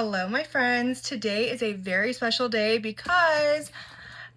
Hello, my friends. Today is a very special day because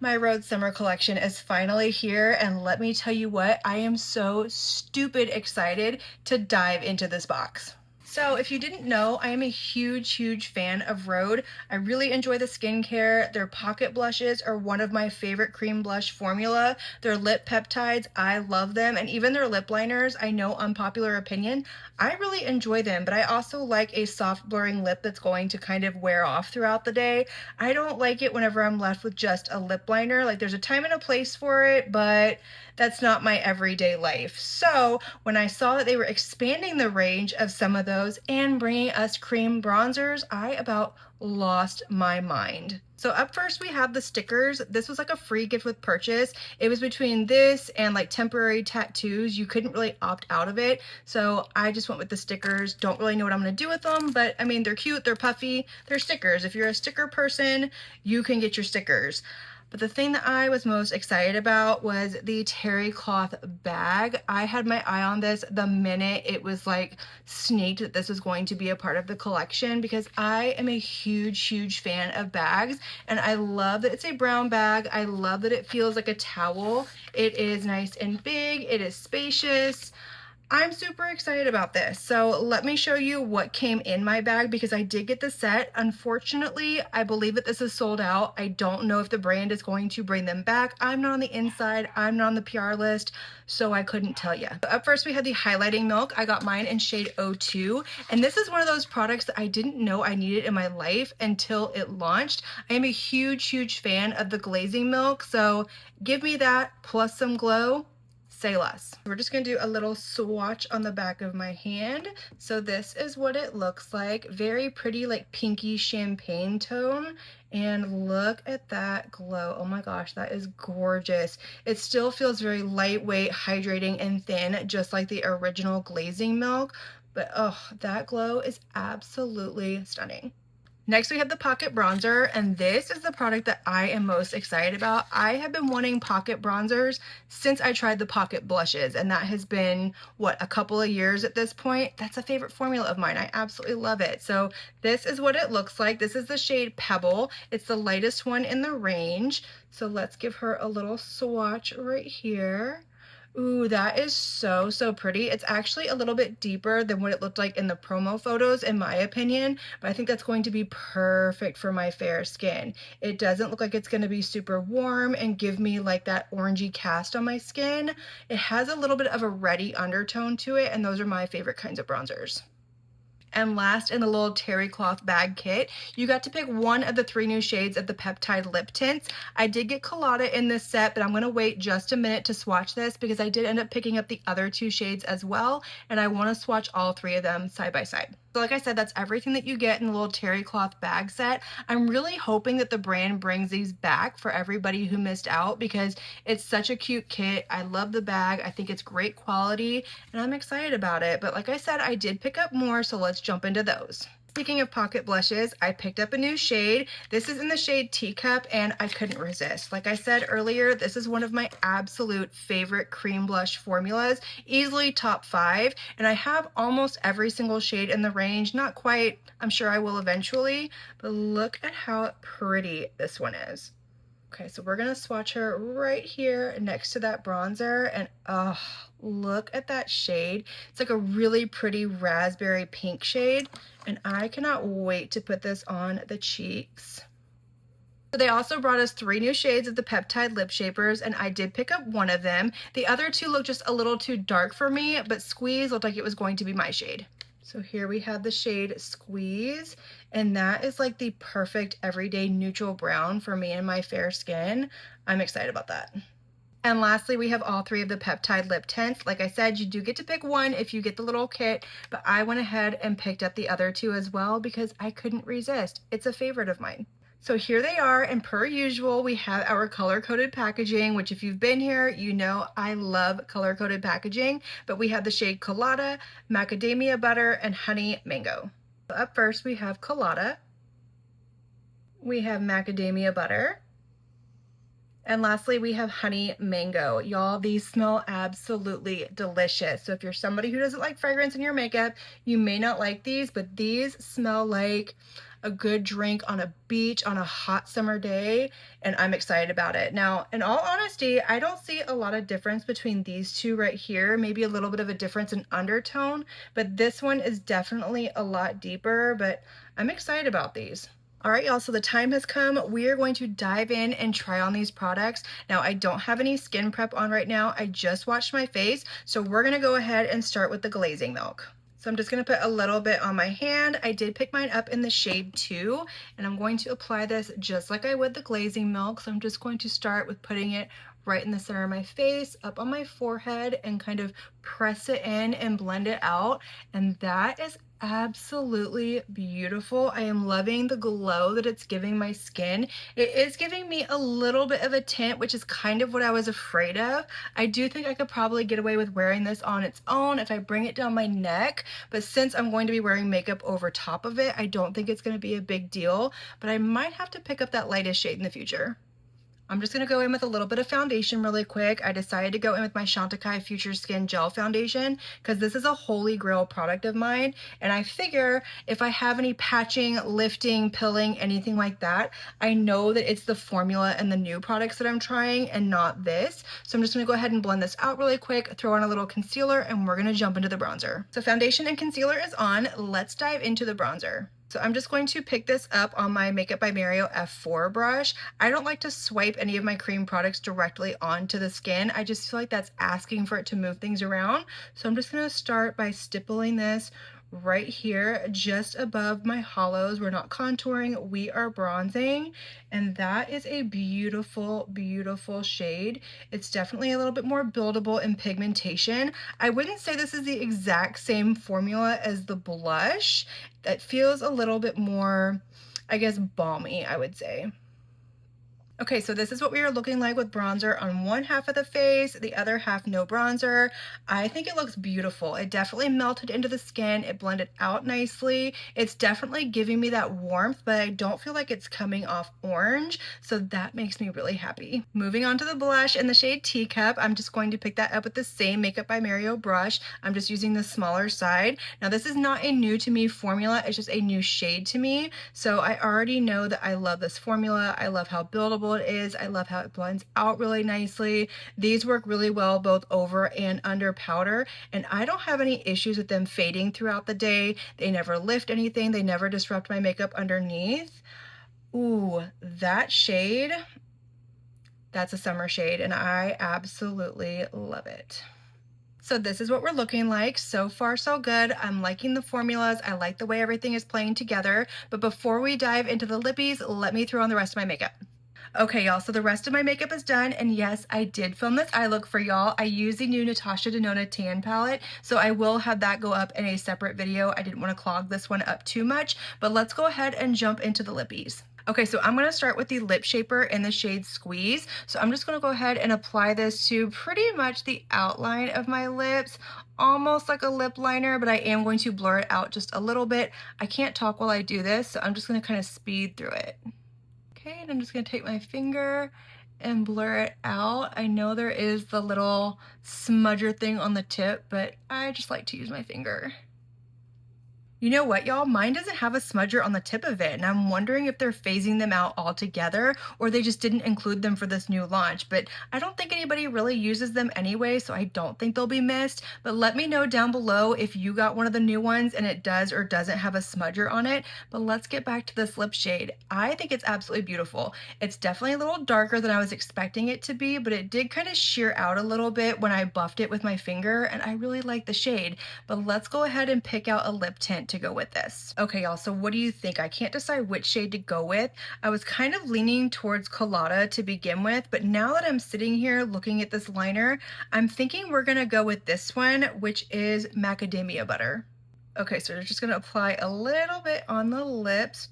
my Rhode summer collection is finally here, and let me tell you what, I am so stupid excited to dive into this box. So if you didn't know, I am a huge fan of Rhode. I really enjoy the skincare. Their pocket blushes are one of my favorite cream blush formula. Their lip peptides, I love them. And even their lip liners, I know unpopular opinion, I really enjoy them, but I also like a soft blurring lip that's going to kind of wear off throughout the day. I don't like it whenever I'm left with just a lip liner. Like, there's a time and a place for it, but that's not my everyday life. So when I saw that they were expanding the range of some of those and bringing us cream bronzers, I about lost my mind. So up first we have the stickers. This was like a free gift with purchase. It was between this and like temporary tattoos. You couldn't really opt out of it. So I just went with the stickers. Don't really know what I'm gonna do with them, but I mean, they're cute, they're puffy, they're stickers. If you're a sticker person, you can get your stickers. But the thing that I was most excited about was the terry cloth bag. I had my eye on this the minute it was like sneaked that this was going to be a part of the collection, because I am a huge fan of bags, and I love that it's a brown bag. I love that it feels like a towel. It is nice and big. It is spacious. I'm super excited about this. So let me show you what came in my bag, because I did get the set. Unfortunately, I believe that this is sold out. I don't know if the brand is going to bring them back. I'm not on the inside. I'm not on the PR list, so I couldn't tell you. Up first, we had the highlighting milk. I got mine in shade 02, and this is one of those products that I didn't know I needed in my life until it launched. I am a huge fan of the glazing milk, so give me that plus some glow. Say less. We're just gonna do a little swatch on the back of my hand. So this is what it looks like. Very pretty, like pinky champagne tone. And look at that glow. Oh my gosh, that is gorgeous. It still feels very lightweight, hydrating, and thin, just like the original glazing milk. But oh, that glow is absolutely stunning. Next, we have the pocket bronzer, and this is the product that I am most excited about. I have been wanting pocket bronzers since I tried the pocket blushes, and that has been, what, a couple of years at this point. That's a favorite formula of mine. I absolutely love it. So this is what it looks like. This is the shade Pebble. It's the lightest one in the range. So let's give her a little swatch right here. Ooh, that is so pretty. It's actually a little bit deeper than what it looked like in the promo photos, in my opinion, but I think that's going to be perfect for my fair skin. It doesn't look like it's going to be super warm and give me like that orangey cast on my skin. It has a little bit of a reddy undertone to it, and those are my favorite kinds of bronzers. And last, in the little terry cloth bag kit, you got to pick one of the 3 new shades of the peptide lip tints. I did get Colada in this set, but I'm going to wait just a minute to swatch this, because I did end up picking up the other 2 shades as well, and I want to swatch all 3 of them side by side. So like I said, that's everything that you get in the little terry cloth bag set. I'm really hoping that the brand brings these back for everybody who missed out, because it's such a cute kit. I love the bag. I think it's great quality, and I'm excited about it. But like I said, I did pick up more, so let's jump into those. Speaking of pocket blushes, I picked up a new shade. This is in the shade Teacup, and I couldn't resist. Like I said earlier, this is one of my absolute favorite cream blush formulas, easily top 5, and I have almost every single shade in the range. Not quite, I'm sure I will eventually, but look at how pretty this one is. Okay, so we're gonna swatch her right here next to that bronzer, and oh, look at that shade. It's like a really pretty raspberry pink shade, and I cannot wait to put this on the cheeks. So they also brought us 3 new shades of the peptide lip shapers, and I did pick up one of them. The other 2 look just a little too dark for me, but Squeeze looked like it was going to be my shade. So here we have the shade Squeeze, and that is like the perfect everyday neutral brown for me and my fair skin. I'm excited about that. And lastly, we have all 3 of the peptide lip tints. Like I said, you do get to pick one if you get the little kit, but I went ahead and picked up the other 2 as well, because I couldn't resist. It's a favorite of mine. So here they are, and per usual, we have our color-coded packaging, which if you've been here, you know I love color-coded packaging, but we have the shade Colada, Macadamia Butter, and Honey Mango. So up first, we have Colada, we have Macadamia Butter, and lastly, we have Honey Mango. Y'all, these smell absolutely delicious. So if you're somebody who doesn't like fragrance in your makeup, you may not like these, but these smell like a good drink on a beach on a hot summer day, and I'm excited about it. Now, in all honesty, I don't see a lot of difference between these two right here, maybe a little bit of a difference in undertone, but this one is definitely a lot deeper, but I'm excited about these. All right, y'all, so the time has come. We are going to dive in and try on these products. Now, I don't have any skin prep on right now. I just washed my face, so we're gonna go ahead and start with the glazing milk. So I'm just gonna put a little bit on my hand. I did pick mine up in the shade 2, and I'm going to apply this just like I would the glazing milk. So I'm just going to start with putting it right in the center of my face, up on my forehead, and kind of press it in and blend it out. And that is absolutely beautiful. I am loving the glow that it's giving my skin. It is giving me a little bit of a tint, which is kind of what I was afraid of. I do think I could probably get away with wearing this on its own if I bring it down my neck, but since I'm going to be wearing makeup over top of it, I don't think it's going to be a big deal, but I might have to pick up that lightest shade in the future. I'm just gonna go in with a little bit of foundation really quick. I decided to go in with my Chantecaille Future Skin Gel Foundation because this is a holy grail product of mine. And I figure if I have any patching, lifting, pilling, anything like that, I know that it's the formula and the new products that I'm trying and not this. So I'm just gonna go ahead and blend this out really quick, throw on a little concealer, and we're gonna jump into the bronzer. So foundation and concealer is on. Let's dive into the bronzer. So I'm just going to pick this up on my Makeup by Mario F4 brush. I don't like to swipe any of my cream products directly onto the skin. I just feel like that's asking for it to move things around. So I'm just gonna start by stippling this right here just above my hollows. We're not contouring, we are bronzing, and that is a beautiful, beautiful shade. It's definitely a little bit more buildable in pigmentation. I wouldn't say this is the exact same formula as the blush. That feels a little bit more, I guess, balmy, I would say. Okay, so this is what we are looking like with bronzer on one half of the face, the other half no bronzer. I think it looks beautiful. It definitely melted into the skin. It blended out nicely. It's definitely giving me that warmth, but I don't feel like it's coming off orange, so that makes me really happy. Moving on to the blush in the shade Teacup, I'm just going to pick that up with the same Makeup by Mario brush. I'm just using the smaller side. Now, this is not a new to me formula. It's just a new shade to me, so I already know that I love this formula. I love how buildable it is. I love how it blends out really nicely. These work really well both over and under powder, and I don't have any issues with them fading throughout the day. They never lift anything. They never disrupt my makeup underneath. Ooh, that shade, that's a summer shade, and I absolutely love it. So this is what we're looking like. So far, so good. I'm liking the formulas. I like the way everything is playing together. But before we dive into the lippies, let me throw on the rest of my makeup. Okay, y'all, so the rest of my makeup is done, and yes, I did film this eye look for y'all. I use the new Natasha Denona tan palette, so I will have that go up in a separate video. I didn't want to clog this one up too much, but let's go ahead and jump into the lippies. Okay, so I'm gonna start with the lip shaper in the shade Squeeze. So I'm just gonna go ahead and apply this to pretty much the outline of my lips, almost like a lip liner, but I am going to blur it out just a little bit. I can't talk while I do this, so I'm just gonna kind of speed through it. Okay, and I'm just gonna take my finger and blur it out. I know there is the little smudger thing on the tip, but I just like to use my finger. You know what, y'all? Mine doesn't have a smudger on the tip of it, and I'm wondering if they're phasing them out altogether or they just didn't include them for this new launch, but I don't think anybody really uses them anyway, so I don't think they'll be missed. But let me know down below if you got one of the new ones and it does or doesn't have a smudger on it. But let's get back to this lip shade. I think it's absolutely beautiful. It's definitely a little darker than I was expecting it to be, but it did kind of sheer out a little bit when I buffed it with my finger, and I really like the shade. But let's go ahead and pick out a lip tint to go with this. Okay, y'all, so what do you think? I can't decide which shade to go with. I was kind of leaning towards Colada to begin with, but now that I'm sitting here looking at this liner, I'm thinking we're gonna go with this one, which is Macadamia Butter. Okay, so we're just gonna apply a little bit on the lips.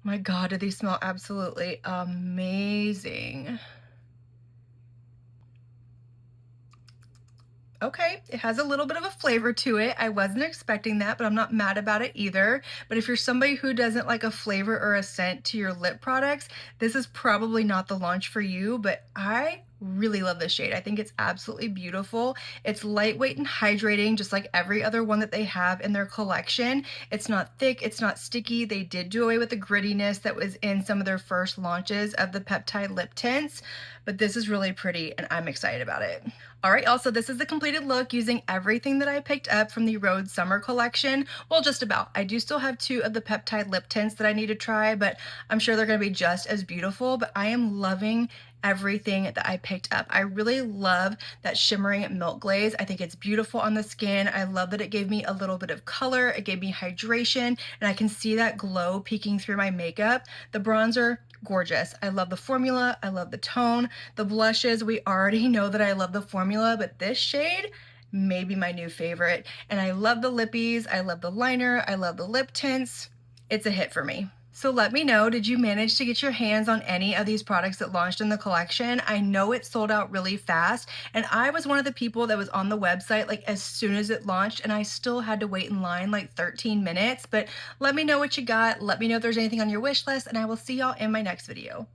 My God, do these smell absolutely amazing. Okay, it has a little bit of a flavor to it. I wasn't expecting that, but I'm not mad about it either. But if you're somebody who doesn't like a flavor or a scent to your lip products, this is probably not the launch for you, but I really love this shade. I think it's absolutely beautiful. It's lightweight and hydrating, just like every other one that they have in their collection. It's not thick, it's not sticky. They did do away with the grittiness that was in some of their first launches of the peptide lip tints, but this is really pretty and I'm excited about it. All right, also, this is the completed look using everything that I picked up from the Rhode summer collection. Well, just about. I do still have two of the peptide lip tints that I need to try, but I'm sure they're gonna be just as beautiful. But I am loving everything that I picked up. I really love that shimmering milk glaze. I think it's beautiful on the skin. I love that it gave me a little bit of color. It gave me hydration, and I can see that glow peeking through my makeup. The bronzer, gorgeous. I love the formula. I love the tone. The blushes, we already know that I love the formula, but this shade, maybe my new favorite. And I love the lippies. I love the liner. I love the lip tints. It's a hit for me. So let me know, did you manage to get your hands on any of these products that launched in the collection? I know it sold out really fast, and I was one of the people that was on the website like as soon as it launched, and I still had to wait in line like 13 minutes. But let me know what you got. Let me know if there's anything on your wish list, and I will see y'all in my next video.